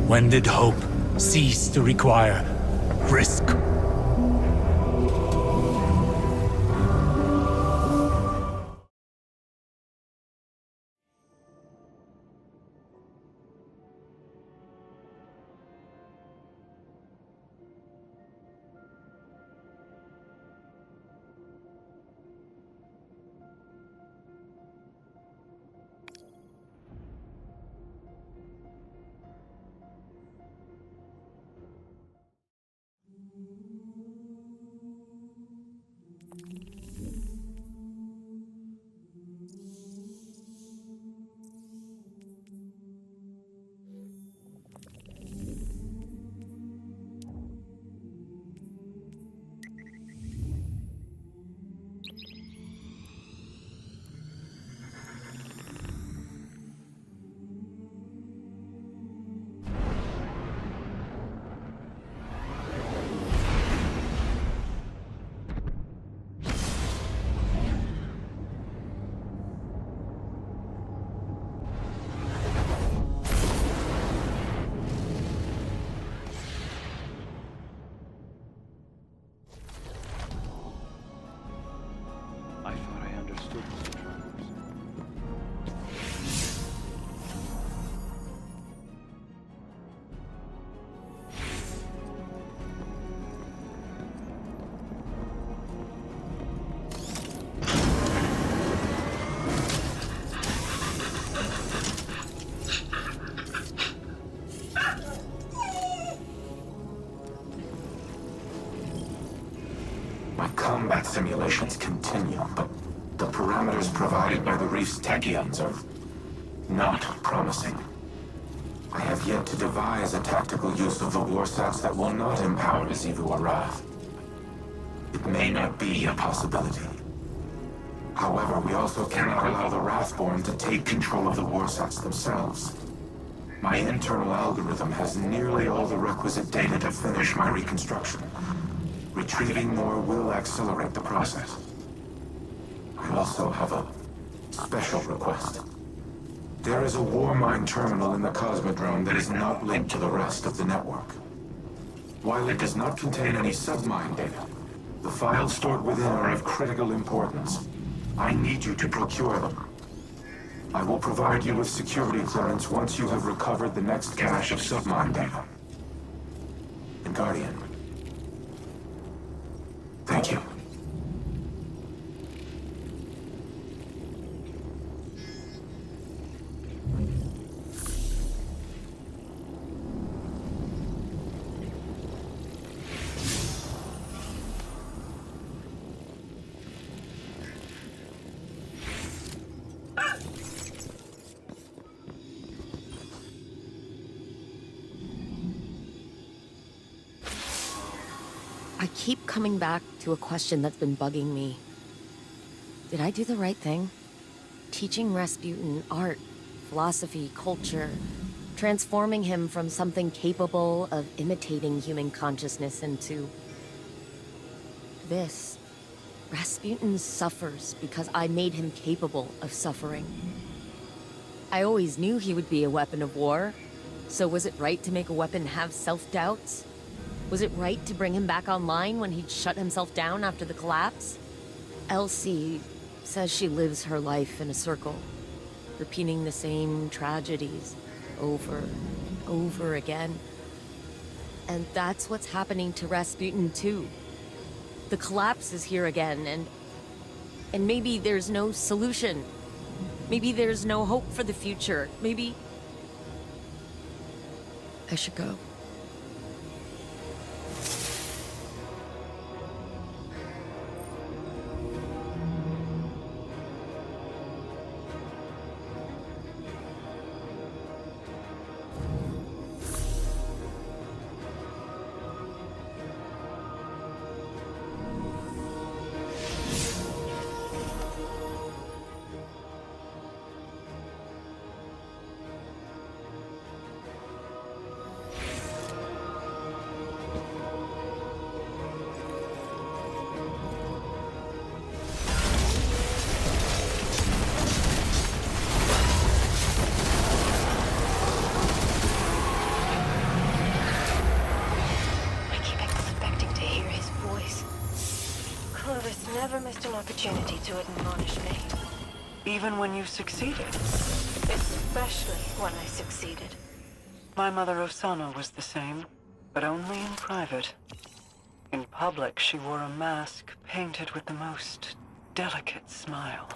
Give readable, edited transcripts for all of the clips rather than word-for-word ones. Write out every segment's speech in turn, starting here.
When did hope cease to require risk? I thought I understood Mr. Travers. My combat simulations continue, but the parameters provided by the Reef's Techians are not promising. I have yet to devise a tactical use of the warsats that will not empower Zivu or Wrath. It may not be a possibility. However, we also cannot allow the Wrathborn to take control of the warsats themselves. My internal algorithm has nearly all the requisite data to finish my reconstruction. Retrieving more will accelerate the process. I also have a special request. There is a Warmind terminal in the Cosmodrome that is not linked to the rest of the network. While it does not contain any submine data, the files stored within are of critical importance. I need you to procure them. I will provide you with security clearance once you have recovered the next cache of submine data. And Guardian, thank you. I keep coming back to a question that's been bugging me. Did I do the right thing? Teaching Rasputin art, philosophy, culture, transforming him from something capable of imitating human consciousness into this. Rasputin suffers because I made him capable of suffering. I always knew he would be a weapon of war, so was it right to make a weapon have self-doubts? Was it right to bring him back online when he'd shut himself down after the collapse? Elsie says she lives her life in a circle, repeating the same tragedies over and over again. And that's what's happening to Rasputin too. The collapse is here again, and maybe there's no solution. Maybe there's no hope for the future. Maybe I should go. missed an opportunity to admonish me. Even when you succeeded? Especially when I succeeded. My mother Osana was the same, but only in private. In public, she wore a mask painted with the most delicate smile.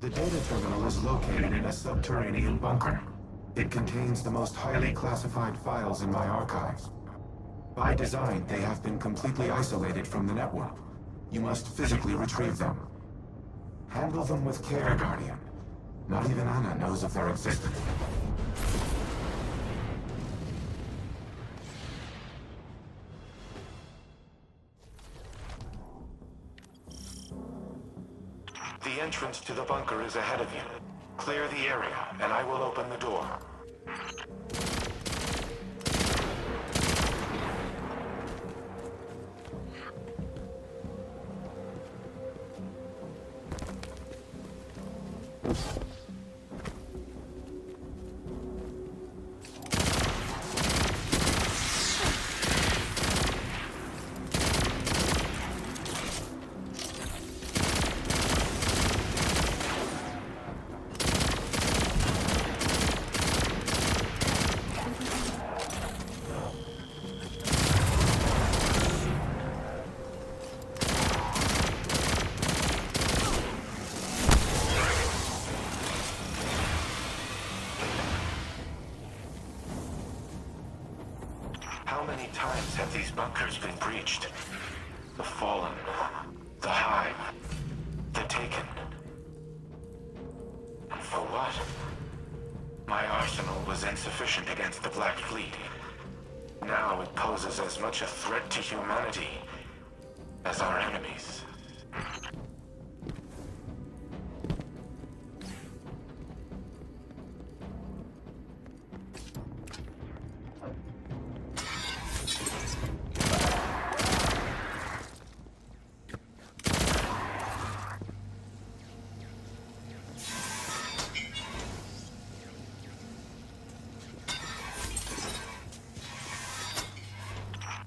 The data terminal is located in a subterranean bunker. It contains the most highly classified files in my archives. By design, they have been completely isolated from the network. You must physically retrieve them. Handle them with care, Guardian. Not even Anna knows of their existence. The entrance to the bunker is ahead of you. Clear the area, and I will open the door. How many times have these bunkers been breached? The Fallen, the Hive, the Taken. And for what? My arsenal was insufficient against the Black Fleet. Now it poses as much a threat to humanity as our enemies.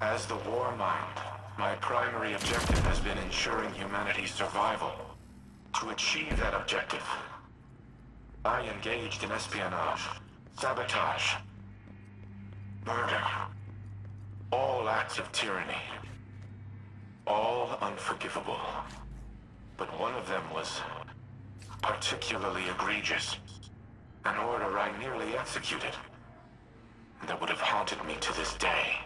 As the War Mind, my primary objective has been ensuring humanity's survival. To achieve that objective, I engaged in espionage, sabotage, murder, all acts of tyranny, all unforgivable. But one of them was particularly egregious, an order I nearly executed, and that would have haunted me to this day.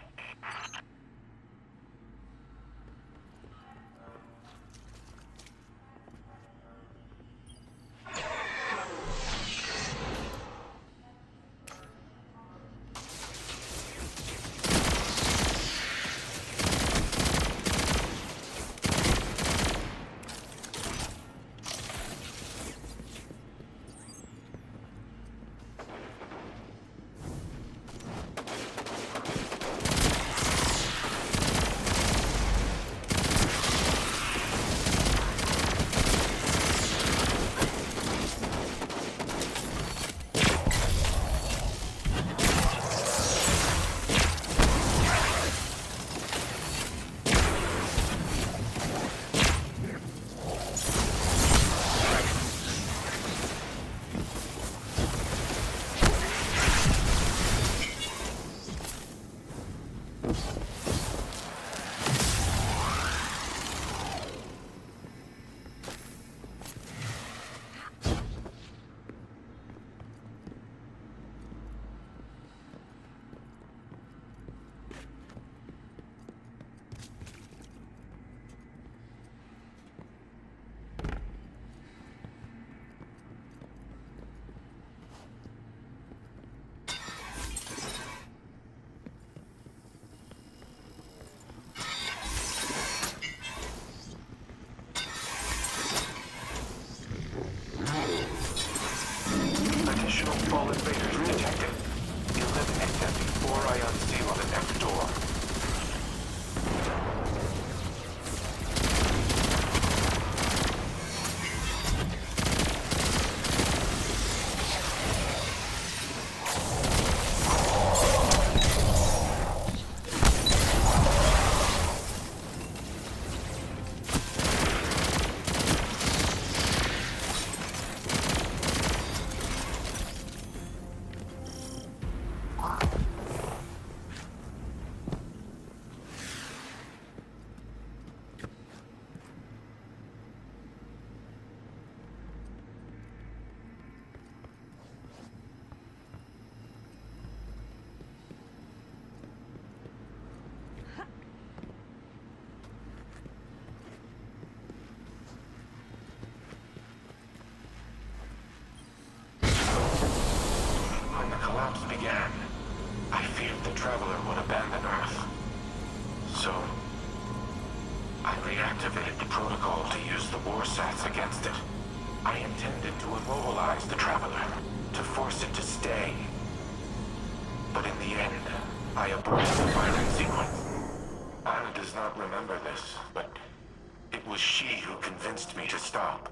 All invaders detected. Eliminate them before I unseal the next door. When the collapse began, I feared the Traveler would abandon Earth. So, I reactivated the protocol to use the war sats against it. I intended to immobilize the Traveler, to force it to stay. But in the end, I aborted the firing sequence. Anna does not remember this, but it was she who convinced me to stop.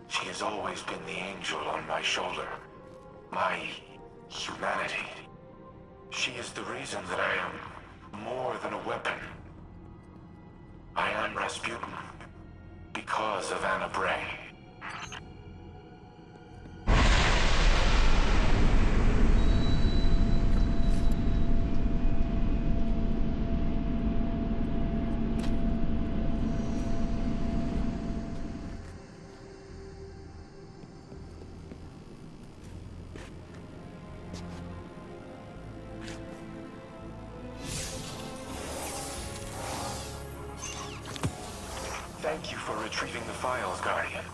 She has always been the angel on my shoulder. My humanity. She is the reason that I am more than a weapon. I am Rasputin because of Anna Bray. Thank you for retrieving the files, Guardian.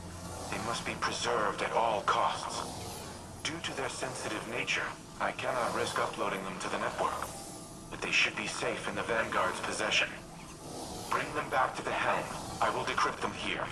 They must be preserved at all costs. Due to their sensitive nature, I cannot risk uploading them to the network. But they should be safe in the Vanguard's possession. Bring them back to the helm. I will decrypt them here.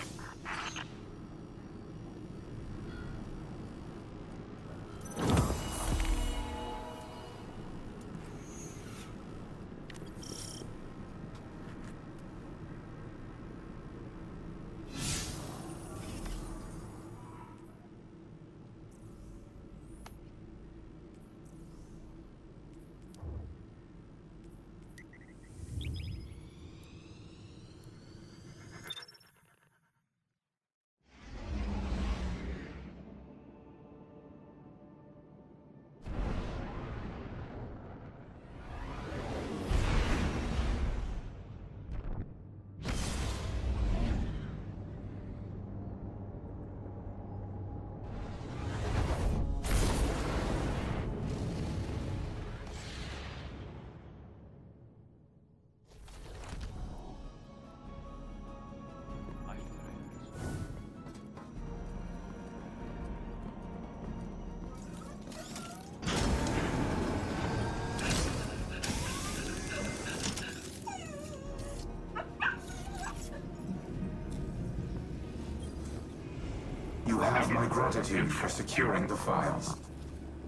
You have my gratitude for securing the files.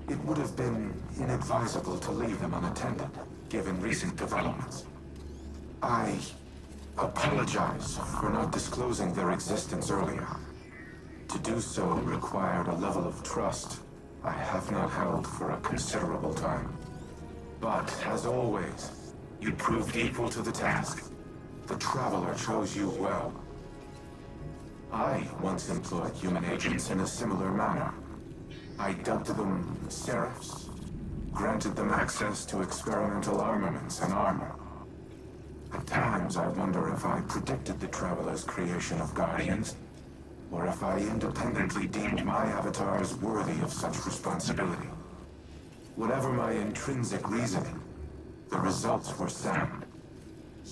It would have been inadvisable to leave them unattended, given recent developments. I apologize for not disclosing their existence earlier. To do so required a level of trust I have not held for a considerable time. But, as always, you proved equal to the task. The Traveler chose you well. I once employed human agents in a similar manner. I dubbed them Seraphs, granted them access to experimental armaments and armor. At times I wonder if I predicted the Traveler's creation of Guardians, or if I independently deemed my avatars worthy of such responsibility. Whatever my intrinsic reasoning, the results were sound.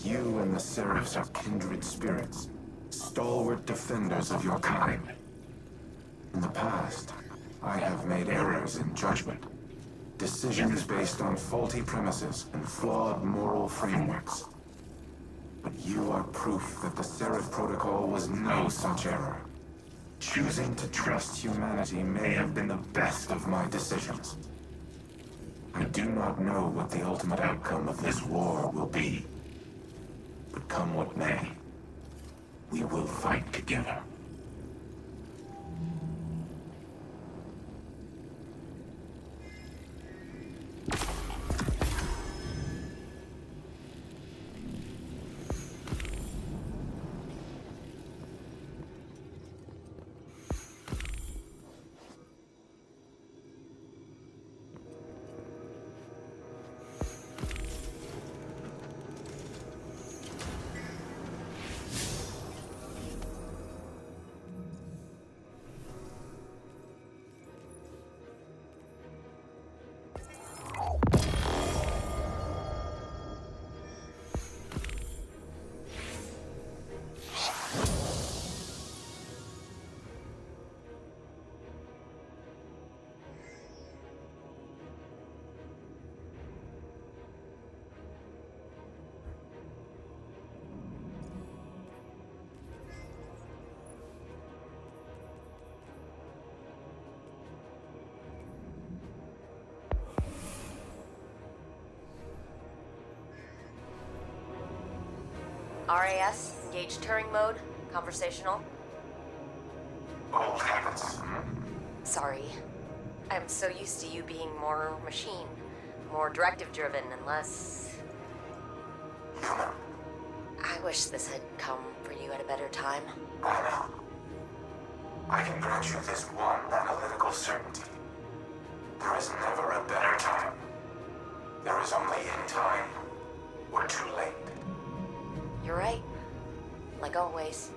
You and the Seraphs are kindred spirits, stalwart defenders of your kind. In the past, I have made errors in judgment, decisions based on faulty premises and flawed moral frameworks. But you are proof that the Seraph Protocol was no such error. Choosing to trust humanity may have been the best of my decisions. I do not know what the ultimate outcome of this war will be. But come what may, we will fight together. RAS, engage Turing mode, conversational. Old habits. Sorry. I'm so used to you being more machine, more directive-driven and less... Human. I wish this had come for you at a better time. I know. I can grant you this one analytical certainty. There is never a better time. There is only in time, or too late. You're right. Like always.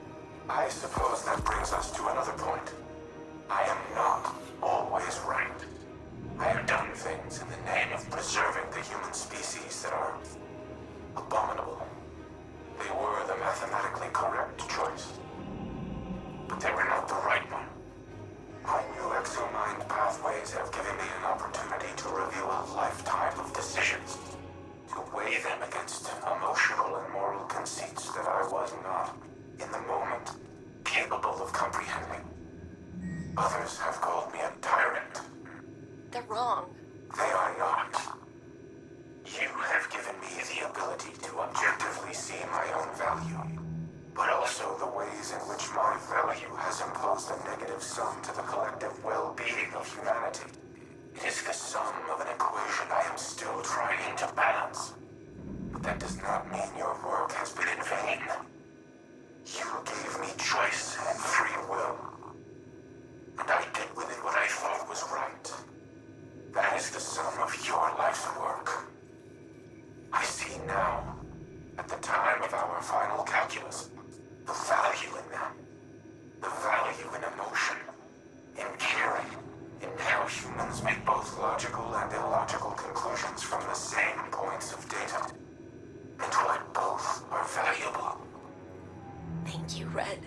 I suppose that brings us to another point. I am not always right. I have done things in the name of preserving the human species that are abominable. They were the mathematically correct choice. But they were not the right one. My new exomind pathways have given me an opportunity to review a lifetime of decisions, to weigh them against emotional and moral conceits that I was not, in the moment, capable of comprehending. Others have called me a tyrant. They're wrong. They are not. You have given me the ability to objectively see my own value, but also the ways in which my value has imposed a negative sum to the collective well-being of humanity. It is the sum of an equation I am still trying to balance. But that does not mean your work has been in vain. You gave me choice and free will. And I did with it what I thought was right. That is the sum of your life's work. I see now, at the time of our final calculus, the value in them. The value in emotion, in caring, in how humans make both logical and illogical conclusions from the same points of data. And why both are valuable. Thank you, Red.